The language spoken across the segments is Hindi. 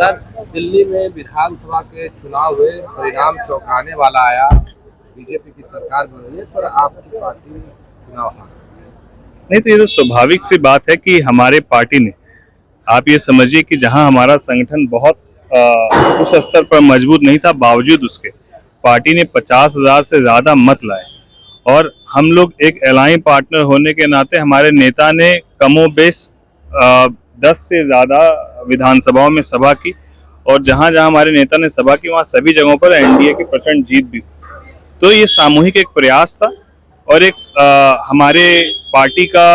सर, दिल्ली में विधानसभा के चुनाव हुए, परिणाम चौंकाने वाला आया। बीजेपी की सरकार बन रही है पर आपकी पार्टी चुनाव हार गई। नहीं तो ये तो स्वाभाविक सी बात है कि हमारे पार्टी ने, आप ये समझिए कि जहां हमारा संगठन बहुत उस स्तर पर मजबूत नहीं था, बावजूद उसके पार्टी ने 50,000 से ज्यादा मत लाए। और हम लोग एक एलाइन पार्टनर होने के नाते हमारे नेता ने कमोबेश 10 से ज्यादा विधानसभाओं में सभा की, और जहां जहां हमारे नेता ने सभा की वहां सभी जगहों पर एनडीए की प्रचंड जीत भी हुई। तो ये सामूहिक एक प्रयास था, और एक हमारे पार्टी का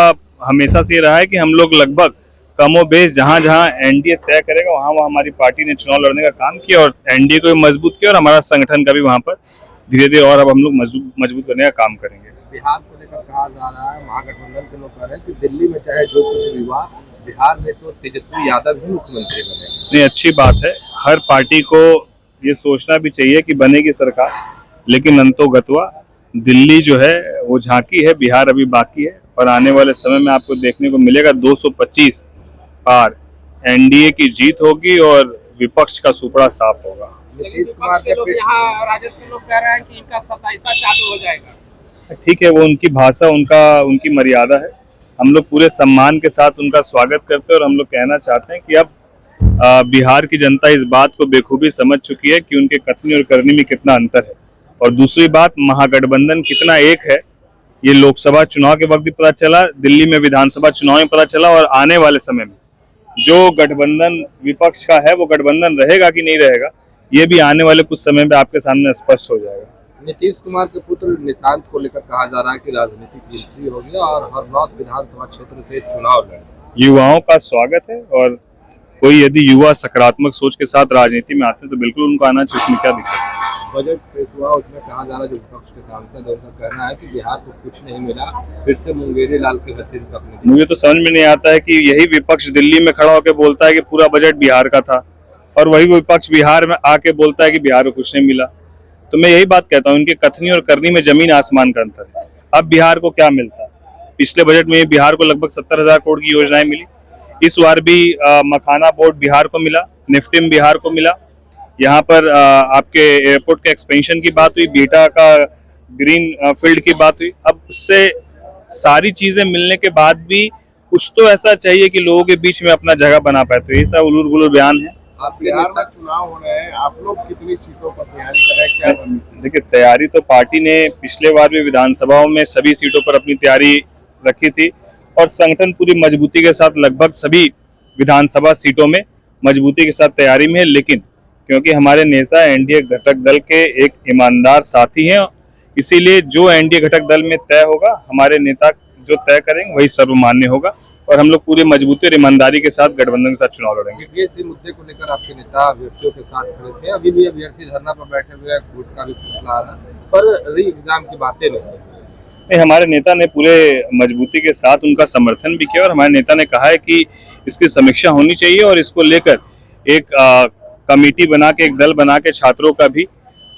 हमेशा से रहा है कि हम लोग लगभग कमोबेश जहां जहां एनडीए तय करेगा वहां वहां हमारी पार्टी ने चुनाव लड़ने का काम किया, और एनडीए को भी मजबूत किया, और हमारा संगठन का भी वहां पर धीरे धीरे और अब हम लोग मजबूत करने का काम करेंगे। बिहार को लेकर कहा जा रहा है, महागठबंधन के लोग कह रहे हैं कि दिल्ली में चाहे जो कुछ भी हुआ, बिहार में तो तेजस्वी यादव ही मुख्यमंत्री बने। नहीं, अच्छी बात है। हर पार्टी को ये सोचना भी चाहिए कि बनेगी सरकार, लेकिन अंतोगत्वा दिल्ली जो है वो झांकी है, बिहार अभी बाकी है। और आने वाले समय में आपको देखने को मिलेगा 225 पार एनडीए की जीत होगी और विपक्ष का सुपड़ा साफ होगा। नीतीश कुमार के लोग यहाँ राजद के लोग कह रहे हैं कि इनका 27वां चालू हो जाएगा। ठीक है, वो उनकी भाषा, उनकी मर्यादा है। हम लोग पूरे सम्मान के साथ उनका स्वागत करते हैं, और हम लोग कहना चाहते हैं कि अब बिहार की जनता इस बात को बेखूबी समझ चुकी है कि उनके कथनी और करनी में कितना अंतर है। और दूसरी बात, महागठबंधन कितना एक है ये लोकसभा चुनाव के वक्त भी पता चला, दिल्ली में विधानसभा चुनाव में पता चला, और आने वाले समय में जो गठबंधन विपक्ष का है वो गठबंधन रहेगा कि नहीं रहेगा, ये भी आने वाले कुछ समय में आपके सामने स्पष्ट हो जाएगा। नीतीश कुमार के पुत्र निशांत को लेकर कहा जा रहा है कि राजनीतिक एंट्री होगी और हरनौत विधानसभा क्षेत्र से चुनाव लड़ेंगे। युवाओं का स्वागत है, और कोई यदि युवा सकारात्मक सोच के साथ राजनीति में आते हैं तो बिल्कुल उनको आना चाहिए, उसमें क्या दिक्कत है। बजट पेश हुआ, उसमें कहा जा रहा है, जो विपक्ष के सांसद है उनका कहना है कि बिहार को कुछ नहीं मिला, फिर से मुंगेरी लाल के हसीन सपने। मुझे तो समझ में नहीं आता है कि यही विपक्ष दिल्ली में खड़ा होकर बोलता है कि पूरा बजट बिहार का था, और वही विपक्ष बिहार में आके बोलता है कि बिहार को कुछ नहीं मिला। तो मैं यही बात कहता हूँ, इनके कथनी और करनी में जमीन आसमान का अंतर है। अब बिहार को क्या मिलता है? पिछले बजट में बिहार को लगभग 70,000 करोड़ की योजनाएं मिली। इस बार भी मखाना बोर्ड बिहार को मिला, निफ्टिम बिहार को मिला। यहाँ पर आपके एयरपोर्ट के एक्सपेंशन की बात हुई, बीटा का ग्रीन फील्ड की बात हुई। अब उससे सारी चीजें मिलने के बाद भी कुछ तो ऐसा चाहिए कि लोगों के बीच में अपना जगह बना पाए। तो ये सब उलूर गुलूर बयान है। आप बिहार में चुनाव हो रहे हैं, आप लोग कितनी सीटों पर तैयारी कर रहे हैं, क्या? देखिए, तैयारी तो पार्टी ने पिछले बार भी विधानसभाओं में सभी सीटों पर अपनी तैयारी रखी थी, और संगठन पूरी मजबूती के साथ लगभग सभी विधानसभा सीटों में मजबूती के साथ तैयारी में है। लेकिन क्योंकि हमारे नेता एनडीए घटक दल के एक ईमानदार साथी हैं, इसीलिए जो एनडीए घटक दल में तय होगा, हमारे नेता जो तय करेंगे वही सर्वमान्य होगा, और हम लोग पूरी मजबूती और ईमानदारी के साथ गठबंधन के साथ चुनाव लड़ेंगे। इसी मुद्दे को लेकर आपके नेता अभ्यर्थियों के साथ खड़े थे, अभी भी अभ्यर्थी धरना पर बैठे हुए हैं, वोट का भी फैसला आ रहा है, पर री एग्जाम की बातें नहीं। हमारे नेता ने पूरे मजबूती के साथ उनका समर्थन भी किया, और हमारे नेता ने कहा है कि इसकी समीक्षा होनी चाहिए, और इसको लेकर एक कमेटी बना के, एक दल बना के छात्रों का भी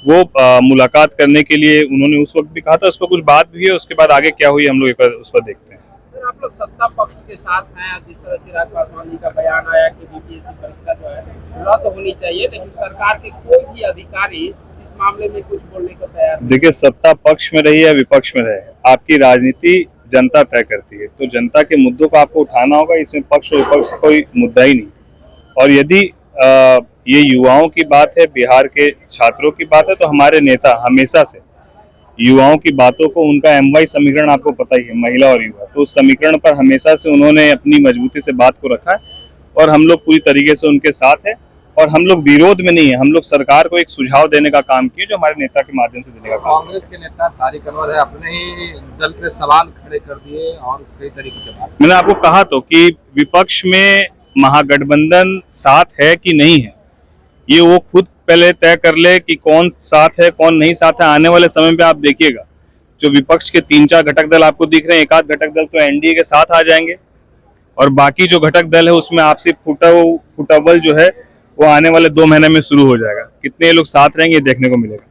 वो मुलाकात करने के लिए उन्होंने उस वक्त भी कहा था। उस पर कुछ बात भी है, उसके बाद आगे क्या हुई हम लोग उस पर देखते हैं। आप लोग सत्ता पक्ष के साथ हैं, जिस तरह चिराग पासवान जी का बयान आया कि बीपीएससी परीक्षा जो है रद्द होनी चाहिए, लेकिन सरकार के कोई भी अधिकारी इस मामले में कुछ बोलने को तैयार नहीं। देखिए, सत्ता पक्ष में रही या विपक्ष में रहे, आपकी राजनीति जनता तय करती है, तो जनता के मुद्दों को आपको उठाना होगा। इसमें पक्ष और विपक्ष कोई मुद्दा ही नहीं। और यदि ये युवाओं की बात है, बिहार के छात्रों की बात है, तो हमारे नेता हमेशा से युवाओं की बातों को, उनका MY समीकरण आपको पता ही है, महिला और युवा, तो उस समीकरण पर हमेशा से उन्होंने अपनी मजबूती से बात को रखा है, और हम लोग पूरी तरीके से उनके साथ हैं। और हम लोग विरोध में नहीं है, हम लोग सरकार को एक सुझाव देने का काम किए, जो हमारे नेता के माध्यम से देने का काम। कांग्रेस के नेता तारिक अनवर है, अपने ही दल पे सवाल खड़े कर दिए और कई तरीके के बात। मैंने आपको कहा तो कि विपक्ष में महागठबंधन साथ है कि नहीं है, ये वो खुद पहले तय कर ले कि कौन साथ है कौन नहीं साथ है। आने वाले समय पे आप देखिएगा, जो विपक्ष के 3-4 घटक दल आपको दिख रहे हैं, एक आध घटक दल तो एनडीए के साथ आ जाएंगे, और बाकी जो घटक दल है उसमें आपसी फुटअव्वल जो है वो आने वाले 2 महीने में शुरू हो जाएगा। कितने लोग साथ रहेंगे देखने को मिलेगा।